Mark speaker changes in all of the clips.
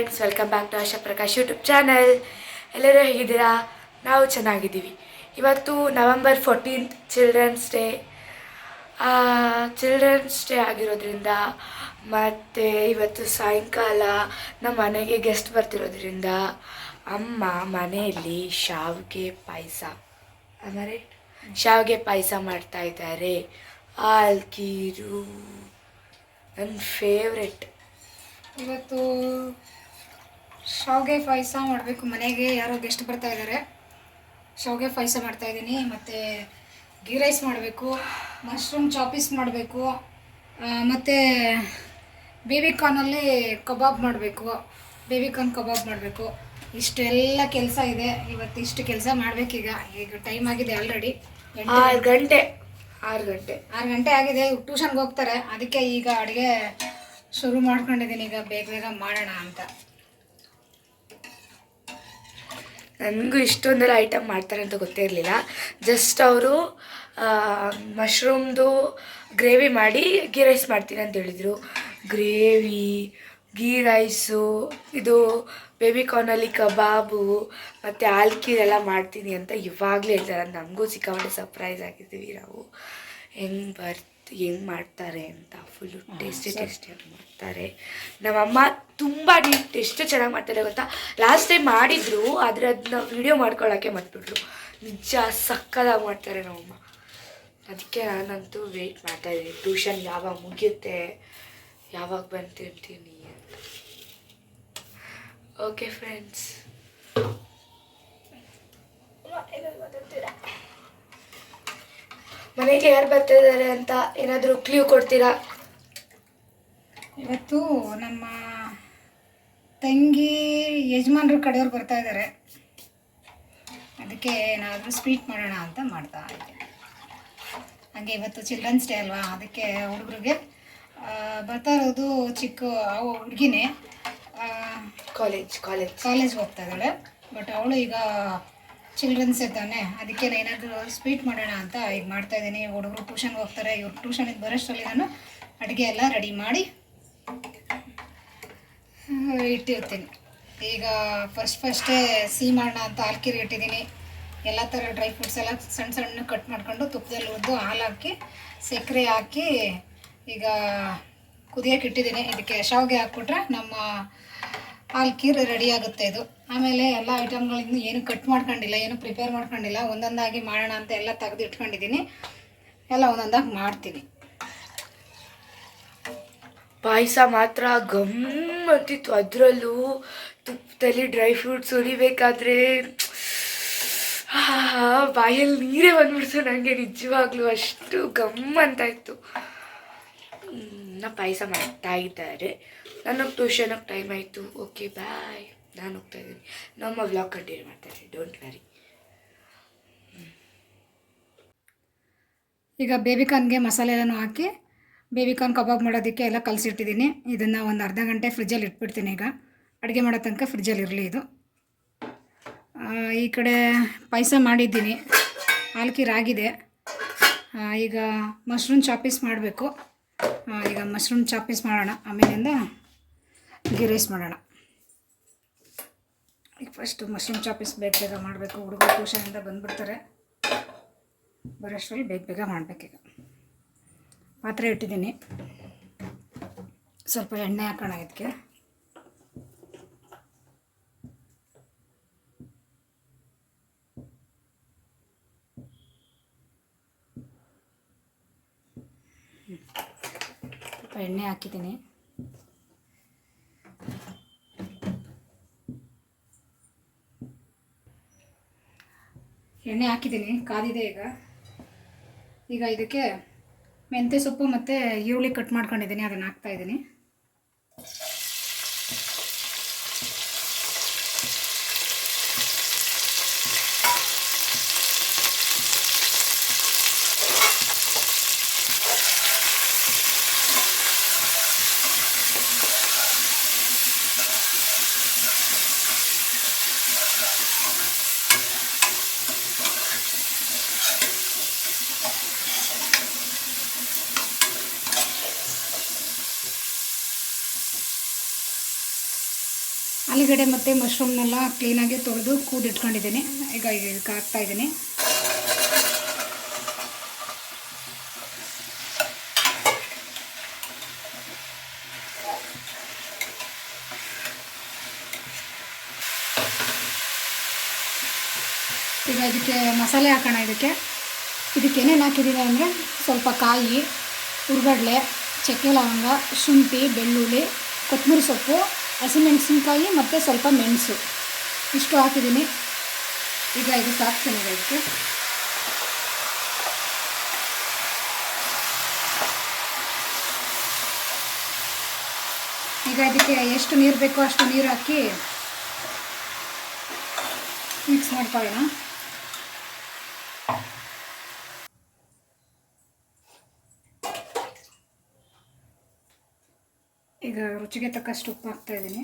Speaker 1: Friends, welcome back to Asha Prakash YouTube channel. ಎಲ್ಲರೂ ಹೇಗಿದ್ದೀರಾ? ನಾವು ಚೆನ್ನಾಗಿದ್ದೀವಿ. ಇವತ್ತು ನವೆಂಬರ್ 14th ಚಿಲ್ಡ್ರನ್ಸ್ ಡೇ ಆಗಿರೋದ್ರಿಂದ ಮತ್ತು ಇವತ್ತು ಸಾಯಂಕಾಲ ನಮ್ಮ ಮನೆಗೆ ಗೆಸ್ಟ್ ಬರ್ತಿರೋದ್ರಿಂದ ಅಮ್ಮ ಮನೆಯಲ್ಲಿ ಶಾವಿಗೆ ಪಾಯಸ ಮಾಡ್ತಾ ಇದ್ದಾರೆ. ಆಲ್ಕೀರು ನನ್ನ ಫೇವ್ರೆಟ್.
Speaker 2: ಇವತ್ತು ಶಾವಿಗೆ ಪಾಯಸ ಮಾಡಬೇಕು. ಮನೆಗೆ ಯಾರೋ ಗೆಸ್ಟ್ ಬರ್ತಾ ಇದ್ದಾರೆ. ಶಾವಿಗೆ ಪಾಯಸ ಮಾಡ್ತಾಯಿದ್ದೀನಿ. ಮತ್ತು ಗೀ ರೈಸ್ ಮಾಡಬೇಕು, ಮಶ್ರೂಮ್ ಚಾಪೀಸ್ ಮಾಡಬೇಕು, ಮತ್ತು ಬೇಬಿಕಾರ್ನಲ್ಲಿ ಕಬಾಬ್ ಮಾಡಬೇಕು. ಬೇಬಿಕಾರ್ನ್ ಕಬಾಬ್ ಮಾಡಬೇಕು. ಇಷ್ಟೆಲ್ಲ ಕೆಲಸ ಇದೆ. ಇವತ್ತು ಇಷ್ಟು ಕೆಲಸ ಮಾಡಬೇಕೀಗ. ಈಗ ಟೈಮ್ ಆಗಿದೆ ಆಲ್ರೆಡಿ
Speaker 1: 6 ಗಂಟೆ
Speaker 2: ಆಗಿದೆ. ಟ್ಯೂಷನ್ಗೆ ಹೋಗ್ತಾರೆ. ಅದಕ್ಕೆ ಈಗ ಅಡುಗೆ ಶುರು ಮಾಡ್ಕೊಂಡಿದ್ದೀನಿ. ಈಗ ಬೇಗ ಮಾಡೋಣ ಅಂತ.
Speaker 1: ನನಗೂ ಇಷ್ಟೊಂದೆಲ್ಲ ಐಟಮ್ ಮಾಡ್ತಾರೆ ಅಂತ ಗೊತ್ತೇ ಇರಲಿಲ್ಲ. ಜಸ್ಟ್ ಅವರು ಮಶ್ರೂಮ್ದು ಗ್ರೇವಿ ಮಾಡಿ ಗೀ ರೈಸ್ ಮಾಡ್ತೀನಿ ಅಂತ ಹೇಳಿದರು. ಗ್ರೇವಿ, ಗೀ ರೈಸು, ಇದು ಬೇಬಿಕಾರ್ನಲ್ಲಿ ಕಬಾಬು ಮತ್ತು ಆಲ್ಕೀರೆಲ್ಲ ಮಾಡ್ತೀನಿ ಅಂತ ಇವಾಗಲೇ ಹೇಳ್ತಾರೆ. ನಮಗೂ ಸಿಕ್ಕಾಪಟ್ಟೆ ಸರ್ಪ್ರೈಸ್ ಆಗಿದ್ದೀವಿ ನಾವು. ಹೆಂಗೆ ಮಾಡ್ತಾರೆ ಅಂತ. ಫುಲ್ಲು ಟೇಸ್ಟಿಯಾಗಿ ಮಾಡ್ತಾರೆ. ನಮ್ಮಮ್ಮ ತುಂಬ ಎಷ್ಟು ಚೆನ್ನಾಗಿ ಮಾಡ್ತಾರೆ ಗೊತ್ತಾ. ಲಾಸ್ಟ್ ಟೈಮ್ ಮಾಡಿದ್ರು, ಆದರೆ ಅದನ್ನ ವೀಡಿಯೋ ಮಾಡ್ಕೊಳ್ಳೋಕ್ಕೆ ಮರ್ತ್ಬಿಟ್ರು. ನಿಜ ಸಕ್ಕದಾಗಿ ಮಾಡ್ತಾರೆ ನಮ್ಮಮ್ಮ. ಅದಕ್ಕೆ ನಾನಂತೂ ವೆಯ್ಟ್ ಮಾಡ್ತಾಯಿದ್ದೀನಿ. ಟ್ಯೂಷನ್ ಯಾವಾಗ ಮುಗಿಯುತ್ತೆ, ಯಾವಾಗ ಬಂತಿರ್ತೀನಿ ಅಂತ. ಓಕೆ ಫ್ರೆಂಡ್ಸ್, ಮನೆಗೆ ಯಾರು ಬರ್ತಾ ಇದ್ದಾರೆ ಅಂತ ಏನಾದರೂ ಕ್ಲೂ ಕೊಡ್ತೀರಾ?
Speaker 2: ಇವತ್ತು ನಮ್ಮ ತಂಗಿ ಯಜಮಾನ್ರ ಕಡೆಯವ್ರು ಬರ್ತಾ ಇದ್ದಾರೆ. ಅದಕ್ಕೆ ಏನಾದರೂ ಸ್ವೀಟ್ ಮಾಡೋಣ ಅಂತ ಮಾಡ್ತಾ ಇದ್ದೆ. ಹಾಗೆ ಇವತ್ತು ಚಿಲ್ಡ್ರನ್ಸ್ ಡೇ ಅಲ್ವಾ, ಅದಕ್ಕೆ ಹುಡುಗರಿಗೆ ಬರ್ತಾ ಇರೋದು ಚಿಕ್ಕ ಹುಡುಗಿನೇ. ಕಾಲೇಜ್ ಹೋಗ್ತಾ ಇದ್ದಾಳೆ. ಬಟ್ ಅವಳು ಈಗ ಚಿಲ್ಡ್ರನ್ಸ್ ಇದ್ದಾನೆ. ಅದಕ್ಕೆ ಏನಾದರೂ ಸ್ವೀಟ್ ಮಾಡೋಣ ಅಂತ ಈಗ ಮಾಡ್ತಾಯಿದ್ದೀನಿ. ಹುಡುಗರು ಟ್ಯೂಷನ್ಗೆ ಹೋಗ್ತಾರೆ. ಇವ್ರು ಟ್ಯೂಷನಿಗೆ ಬರೋಷ್ಟರಲ್ಲಿ ನಾನು ಅಡುಗೆ ಎಲ್ಲ ರೆಡಿ ಮಾಡಿ ಇಟ್ಟಿರ್ತೀನಿ. ಈಗ ಫಸ್ಟೇ ಸಿಹಿ ಮಾಡೋಣ ಅಂತ ಆಲ್ಕೀರಿ ಇಟ್ಟಿದ್ದೀನಿ. ಎಲ್ಲ ಥರ ಡ್ರೈ ಫ್ರೂಟ್ಸ್ ಎಲ್ಲ ಸಣ್ಣ ಕಟ್ ಮಾಡ್ಕೊಂಡು ತುಪ್ಪದಲ್ಲಿ ಹುರಿದು ಹಾಲು ಹಾಕಿ ಸಕ್ಕರೆ ಹಾಕಿ ಈಗ ಕುದಿಯೋಕೆ ಇಟ್ಟಿದ್ದೀನಿ. ಇದಕ್ಕೆ ಶಾವಿಗೆ ಹಾಕ್ಬಿಟ್ರೆ ನಮ್ಮ ಆಲ್ಕೀರ್ ರೆಡಿ ಆಗುತ್ತೆ ಇದು. ಆಮೇಲೆ ಎಲ್ಲ ಐಟಮ್ಗಳಿಂದ ಏನು ಕಟ್ ಮಾಡ್ಕೊಂಡಿಲ್ಲ, ಏನು ಪ್ರಿಪೇರ್ ಮಾಡ್ಕೊಂಡಿಲ್ಲ. ಒಂದೊಂದಾಗಿ ಮಾಡೋಣ ಅಂತ ಎಲ್ಲ ತೆಗೆದು ಇಟ್ಕೊಂಡಿದ್ದೀನಿ. ಎಲ್ಲ ಒಂದೊಂದಾಗಿ ಮಾಡ್ತೀನಿ.
Speaker 1: ಪಾಯಸ ಮಾತ್ರ ಗಮ್ ಅಂತಿತ್ತು. ಅದರಲ್ಲೂ ತುಪ್ಪದಲ್ಲಿ ಡ್ರೈ ಫ್ರೂಟ್ಸ್ ಹುರಿಬೇಕಾದ್ರೆ ಬಾಯಲ್ಲಿ ನೀರೇ ಬಂದ್ಬಿಡ್ತು ನನಗೆ. ನಿಜವಾಗ್ಲೂ ಅಷ್ಟು ಗಮ್ ಅಂತ ಇತ್ತು. ಪಾಯಸ ಮಾಡ್ತಾ ಇದ್ದಾರೆ. ನನಗೆ ಟ್ಯೂಷನಿಗೆ ಟೈಮ್ ಆಯಿತು. ಓಕೆ ಬಾಯ್, ನಾನು ಹೋಗ್ತಾ ಇದ್ದೀನಿ. ನಮ್ಮ ವ್ಲಾಗ್ ಕಂಟಿನ್ಯೂ ಮಾಡ್ತಾಯಿದ್ದೀನಿ, ಡೋಂಟ್ ವರಿ.
Speaker 2: ಈಗ ಬೇಬಿಕಾರ್ನ್ಗೆ ಮಸಾಲೆ ಎಲ್ಲನೂ ಹಾಕಿ ಬೇಬಿಕಾರ್ನ್ ಕಬಾಬ್ ಮಾಡೋದಕ್ಕೆ ಎಲ್ಲ ಕಲಸಿಟ್ಟಿದ್ದೀನಿ. ಇದನ್ನು ಒಂದು ಅರ್ಧ ಗಂಟೆ ಫ್ರಿಜ್ಜಲ್ಲಿ ಇಟ್ಬಿಡ್ತೀನಿ. ಈಗ ಅಡುಗೆ ಮಾಡೋ ತನಕ ಫ್ರಿಜ್ಜಲ್ಲಿ ಇರಲಿ ಇದು. ಈ ಕಡೆ ಪಾಯಸ ಮಾಡಿದ್ದೀನಿ, ಆಲ್ಕೀರ್ ಆಗಿದೆ. ಈಗ ಮಶ್ರೂಮ್ ಚಾಪೀಸ್ ಮಾಡಬೇಕು. ಈಗ ಮಶ್ರೂಮ್ ಚಾಪೀಸ್ ಮಾಡೋಣ, ಆಮೇಲಿಂದ ಗೀ ರೈಸ್ ಮಾಡೋಣ. ಈಗ ಫಸ್ಟು ಮಶ್ರೂಮ್ ಚಾಪೀಸ್ ಬೇಗ ಮಾಡಬೇಕು. ಹುಡುಗರು ಟ್ಯೂಷನಿಂದ ಬಂದುಬಿಡ್ತಾರೆ. ಬರೋಷ್ಟರಲ್ಲಿ ಬೇಗ ಮಾಡಬೇಕೀಗ. ಪಾತ್ರೆ ಇಟ್ಟಿದ್ದೀನಿ. ಸ್ವಲ್ಪ ಎಣ್ಣೆ ಹಾಕೋಣ ಇದಕ್ಕೆ. ಸ್ವಲ್ಪ ಎಣ್ಣೆ ಹಾಕಿದ್ದೀನಿ. ಎಣ್ಣೆ ಹಾಕಿದ್ದೀನಿ, ಕಾದಿದೆ. ಈಗ ಇದಕ್ಕೆ ಮೆಂತ್ಯ ಸೊಪ್ಪು ಮತ್ತು ಈರುಳ್ಳಿ ಕಟ್ ಮಾಡ್ಕೊಂಡಿದ್ದೀನಿ, ಅದನ್ನು ಹಾಕ್ತಾಯಿದ್ದೀನಿ. ಆಲೂಗಡ್ಡೆ ಮತ್ತು ಮಶ್ರೂಮ್ನೆಲ್ಲ ಕ್ಲೀನಾಗಿ ತೊಳೆದು ಕೂದಿಟ್ಕೊಂಡಿದ್ದೀನಿ. ಈಗ ಇದಕ್ಕೆ ಹಾಕ್ತಾಯಿದ್ದೀನಿ. ಈಗ ಇದಕ್ಕೆ ಮಸಾಲೆ ಹಾಕೋಣ. ಇದಕ್ಕೆ ಏನೇನು ಹಾಕಿದ್ದೀನಿ ಅಂದರೆ ಸ್ವಲ್ಪ ಕಾಯಿ, ಹುರ್ಗಡ್ಲೆ, ಚಕ್ಕೆ ಲವಂಗ, ಶುಂಠಿ, ಬೆಳ್ಳುಳ್ಳಿ, ಕೊತ್ತಂಬರಿ ಸೊಪ್ಪು, ಹಸಿಮೆಣಸಿನ್ಕಾಯಿ ಮತ್ತು ಸ್ವಲ್ಪ ಮೆಣಸು ಇಷ್ಟು ಹಾಕಿದ್ದೀನಿ. ಈಗ ಇದು ಸಾಕ್ತೀನಿ. ಇದಕ್ಕೆ ಈಗ ಇದಕ್ಕೆ ಎಷ್ಟು ನೀರು ಬೇಕೋ ಅಷ್ಟು ನೀರು ಹಾಕಿ ಮಿಕ್ಸ್ ಮಾಡ್ಕೊಳ್ಳೋಣ. ಈಗ ರುಚಿಗೆ ತಕ್ಕಷ್ಟು ಉಪ್ಪು ಹಾಕ್ತಾಯಿದ್ದೀನಿ.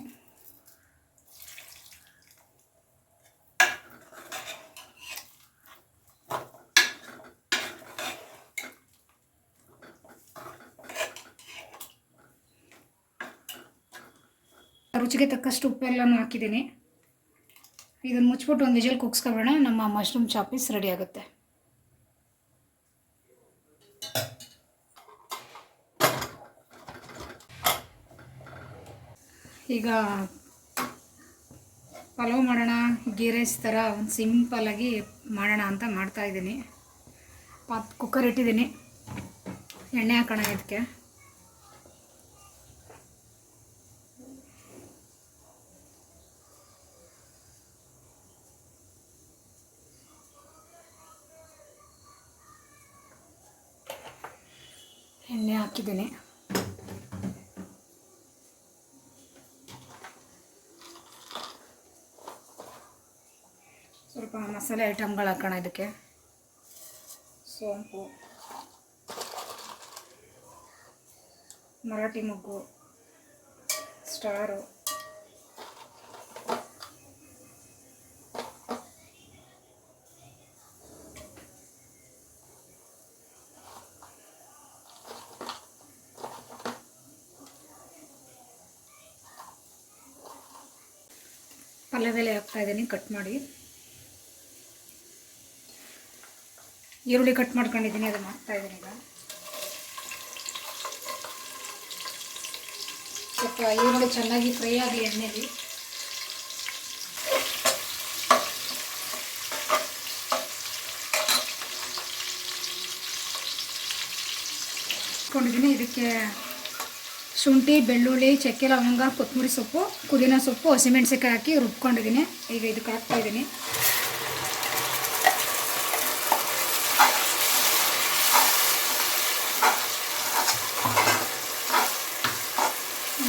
Speaker 2: ರುಚಿಗೆ ತಕ್ಕಷ್ಟು ಉಪ್ಪೆಲ್ಲನೂ ಹಾಕಿದ್ದೀನಿ. ಇದನ್ನು ಮುಚ್ಚಿಬಿಟ್ಟು ಒಂದು ವಿಜಲ್ ಕುಗ್ಸ್ಕೊಬೇಡ. ನಮ್ಮ ಮಶ್ರೂಮ್ ಚಾಪೀಸ್ ರೆಡಿ ಆಗುತ್ತೆ. ಈಗ ಪಲಾವ್ ಮಾಡೋಣ, ಗೀ ರೈಸ್ ಥರ ಒಂದು ಸಿಂಪಲ್ಲಾಗಿ ಮಾಡೋಣ ಅಂತ ಮಾಡ್ತಾಯಿದ್ದೀನಿ. ಕುಕ್ಕರ್ ಇಟ್ಟಿದ್ದೀನಿ. ಎಣ್ಣೆ ಹಾಕೋಣ. ಇದಕ್ಕೆ ಎಣ್ಣೆ ಹಾಕಿದ್ದೀನಿ. ಸ್ವಲ್ಪ ಮಸಾಲೆ ಐಟಮ್ಗಳು ಹಾಕೋಣ. ಇದಕ್ಕೆ ಸೋಂಪು, ಮರಾಠಿ ಮೊಗ್ಗು, ಸ್ಟಾರು, ಪಲ್ಯದೆಲೆ ಹಾಕ್ತಾಯಿದ್ದೀನಿ ಕಟ್ ಮಾಡಿ. ಈರುಳ್ಳಿ ಕಟ್ ಮಾಡ್ಕೊಂಡಿದ್ದೀನಿ, ಅದನ್ನು ಹಾಕ್ತಾಯಿದ್ದೀನಿ. ಈಗ ಸ್ವಲ್ಪ ಈರುಳ್ಳಿ ಚೆನ್ನಾಗಿ ಫ್ರೈ ಆಗಲಿ ಎಣ್ಣೆಲಿ. ಹಾಕ್ಕೊಂಡಿದ್ದೀನಿ. ಇದಕ್ಕೆ ಶುಂಠಿ, ಬೆಳ್ಳುಳ್ಳಿ, ಚಕ್ಕೆ ಲವಂಗ, ಕೊತ್ತಂಬರಿ ಸೊಪ್ಪು, ಪುದೀನ ಸೊಪ್ಪು, ಹಸಿಮೆಣಸಿನ್ಕಾಯಿ ಹಾಕಿ ರುಬ್ಕೊಂಡಿದ್ದೀನಿ. ಈಗ ಇದಕ್ಕೆ ಹಾಕ್ತಾಯಿದ್ದೀನಿ.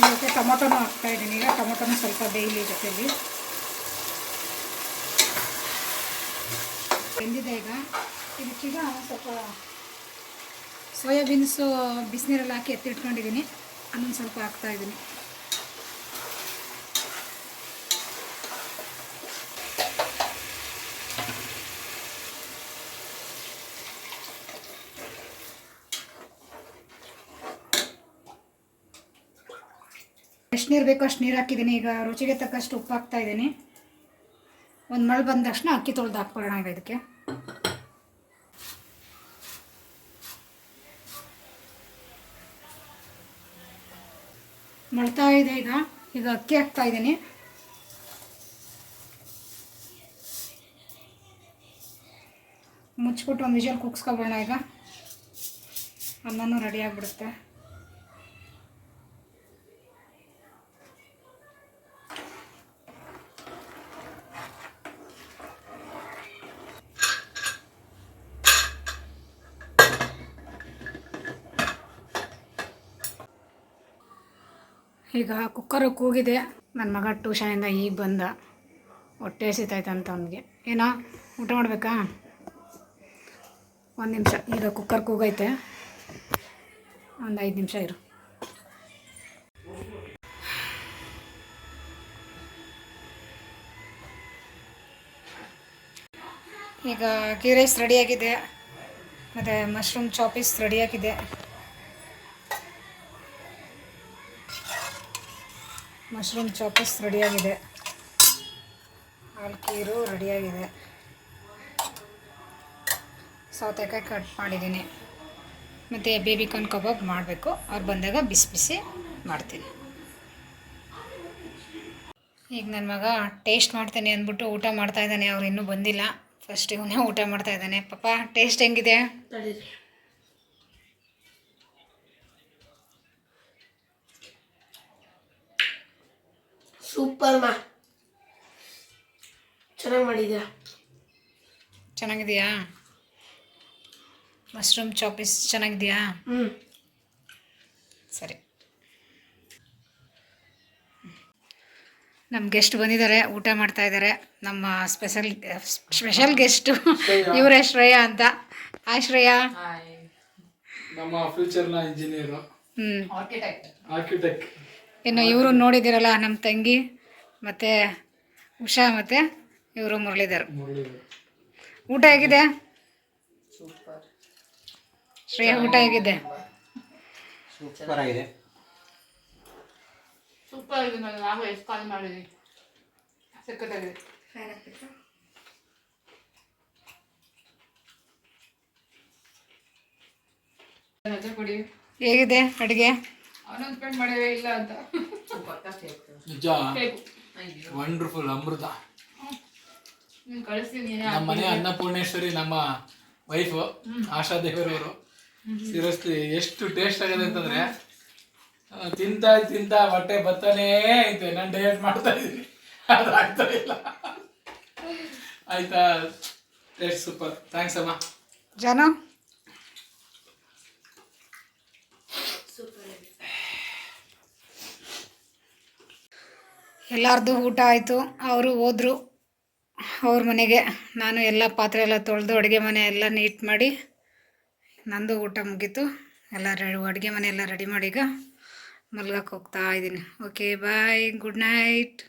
Speaker 2: ಜೊತೆ ಟೊಮೊಟೊನೂ ಹಾಕ್ತಾಯಿದ್ದೀನಿ. ಈಗ ಟೊಮೊಟೊನೂ ಸ್ವಲ್ಪ ಬೇಯಲಿ ಜೊತೆಯಲ್ಲಿ. ಬೆಂದಿದೆ. ಈಗ ಇದಕ್ಕೀಗ ಸ್ವಲ್ಪ ಸೋಯಾಬೀನ್ಸು ಬಿಸಿನೀರಲ್ಲಿ ಹಾಕಿ ಎತ್ತಿಟ್ಕೊಂಡಿದ್ದೀನಿ. ಅದನ್ನು ಸ್ವಲ್ಪ ಹಾಕ್ತಾಯಿದ್ದೀನಿ. ಎಷ್ಟು ನೀರು ಬೇಕೋ ಅಷ್ಟು ನೀರು ಹಾಕಿದ್ದೀನಿ. ಈಗ ರುಚಿಗೆ ತಕ್ಕಷ್ಟು ಉಪ್ಪು ಹಾಕ್ತಾಯಿದ್ದೀನಿ. ಒಂದು ಮಳೆ ಬಂದ ತಕ್ಷಣ ಅಕ್ಕಿ ತೊಳೆದು ಹಾಕ್ಕೊಳ್ಳೋಣ. ಈಗ ಇದಕ್ಕೆ ಮಳ್ತಾ ಇದೆ. ಈಗ ಅಕ್ಕಿ ಹಾಕ್ತಾಯಿದ್ದೀನಿ. ಮುಚ್ಚಿಬಿಟ್ಟು ಒಂದು ವಿಜಲ್ ಕುಗ್ಸ್ಕೊಬೋಣ. ಈಗ ಅನ್ನನೂ ರೆಡಿ ಆಗಿಬಿಡುತ್ತೆ. ಈಗ ಕುಕ್ಕರು ಕೂಗಿದೆ. ನನ್ನ ಮಗ ಟ್ಯೂಷನಿಂದ ಈಗ ಬಂದ. ಹೊಟ್ಟೆ ಹಸಿತೈತಂತ ಅವನಿಗೆ. ಏನೋ ಊಟ ಮಾಡಬೇಕಾ? ಒಂದು ನಿಮಿಷ. ಈಗ ಕುಕ್ಕರ್ ಕೂಗೈತೆ, ಒಂದು 5 ನಿಮಿಷ ಇರು. ಈಗ ಗೀ ರೈಸ್ ರೆಡಿಯಾಗಿದೆ, ಮತ್ತು ಮಶ್ರೂಮ್ ಚಾಪೀಸ್ ರೆಡಿಯಾಗಿದೆ. ಮಶ್ರೂಮ್ ಚಾಪಸ್ ರೆಡಿಯಾಗಿದೆ, ಆಲ್ಕೀರು ರೆಡಿಯಾಗಿದೆ, ಸೌತೆಕಾಯಿ ಕಟ್ ಮಾಡಿದ್ದೀನಿ, ಮತ್ತು ಬೇಬಿಕಾರ್ನ್ ಕಬಾಬ್ ಮಾಡಬೇಕು. ಅವ್ರು ಬಂದಾಗ ಬಿಸಿ ಬಿಸಿ ಮಾಡ್ತೀನಿ. ಈಗ ನನ್ನ ಮಗ ಟೇಸ್ಟ್ ಮಾಡ್ತೇನೆ ಅಂದ್ಬಿಟ್ಟು ಊಟ ಮಾಡ್ತಾಯಿದ್ದಾನೆ. ಅವ್ರು ಇನ್ನೂ ಬಂದಿಲ್ಲ, ಫಸ್ಟ್ ಇವನೇ ಊಟ ಮಾಡ್ತಾಯಿದ್ದಾನೆ. ಪಾಪ ಟೇಸ್ಟ್ ಹೆಂಗಿದೆ?
Speaker 1: ಸೂಪರ್ ಮಾ, ಚೆನ್ನಾಗಿ ಮಾಡಿದ್ಯಾ?
Speaker 2: ಚೆನ್ನಾಗಿದೆಯಾ? ಮಶ್ರೂಮ್ ಚಾಪೀಸ್ ಚೆನ್ನಾಗಿದೆಯಾ? ಸರಿ. ನಮ್ಮ ಗೆಸ್ಟ್ ಬಂದಿದ್ದಾರೆ, ಊಟ ಮಾಡ್ತಾ ಇದ್ದಾರೆ. ನಮ್ಮ ಸ್ಪೆಷಲ್ ಗೆಸ್ಟು ಇವರೇ, ಶ್ರೇಯಾ ಅಂತ. ಹಾಯ್ ಶ್ರೇಯಾ.
Speaker 3: ನಮ್ಮ ಫ್ಯೂಚರ್ನ ಇಂಜಿನಿಯರು, ಆರ್ಕಿಟೆಕ್ಟ್.
Speaker 2: ಇನ್ನು ಇವರು ನೋಡಿದ್ದೀರಲ್ಲ, ನಮ್ಮ ತಂಗಿ ಮತ್ತು ಉಷಾ ಮತ್ತು ಇವರು ಮುರಳೀಧರ್. ಊಟ ಹೇಗಿದೆ ಶ್ರೇಯಾ? ಊಟ ಹೇಗಿದೆ?
Speaker 4: ಸೂಪರ್ ಆಗಿದೆ.
Speaker 5: ಸೂಪರ್ ಆಗಿದೆ. ನಾವು ಎಷ್ಟು ಕಾಲ್ ಮಾಡಿದ್ವಿ, ಸಕ್ಕತ್ತಾಗಿದೆ. ರಜೆ ಕೊಡಿ.
Speaker 2: ಹೇಗಿದೆ ಅಡುಗೆ?
Speaker 5: ಅನೌನ್ಸ್ಮೆಂಟ್ ಮಾಡೇವೇ ಇಲ್ಲ ಅಂತ.
Speaker 3: ನಿಜ ವಂಡರ್ಫುಲ್, ಅಮೃತ.
Speaker 5: ನೀನು ಕಳಿಸ್ತೀನಿ.
Speaker 3: ನಮ್ಮ ಮನೆ ಅನ್ನಪೂರ್ಣೇಶ್ವರಿ, ನಮ್ಮ ವೈಫು ಆಶಾ ದೇವರವರು. ಸೀರಿಯಸ್ಲಿ ಎಷ್ಟು ಟೇಸ್ಟ್ ಆಗಿದೆ ಅಂತಂದ್ರೆ, ತಿಂತಾ ಹೊಟ್ಟೆ ಬತ್ತಾನೇ ಐತೆ. ನಾನು ಡಯಟ್ ಮಾಡ್ತಾ ಇದ್ದೀನಿ, ಅದು ಆಗ್ತಾ ಇಲ್ಲ. ಆಯ್ತಾ? Taste super. ಥ್ಯಾಂಕ್ಸ್ ಅಮ್ಮ.
Speaker 2: ಜಾನು, ಎಲ್ಲರದ್ದು ಊಟ ಆಯಿತು. ಅವರು ಹೋದರು ಅವ್ರ ಮನೆಗೆ. ನಾನು ಎಲ್ಲ ಪಾತ್ರೆ ಎಲ್ಲ ತೊಳೆದು ಅಡುಗೆ ಮನೆ ಎಲ್ಲ ನೀಟ್ ಮಾಡಿ, ನಂದು ಊಟ ಮುಗೀತು. ಎಲ್ಲ ಅಡುಗೆ ಮನೆ ಎಲ್ಲ ರೆಡಿ ಮಾಡಿ ಈಗ ಮಲ್ಗಕ್ಕೆ ಹೋಗ್ತಾ ಇದ್ದೀನಿ. Okay bye, good night.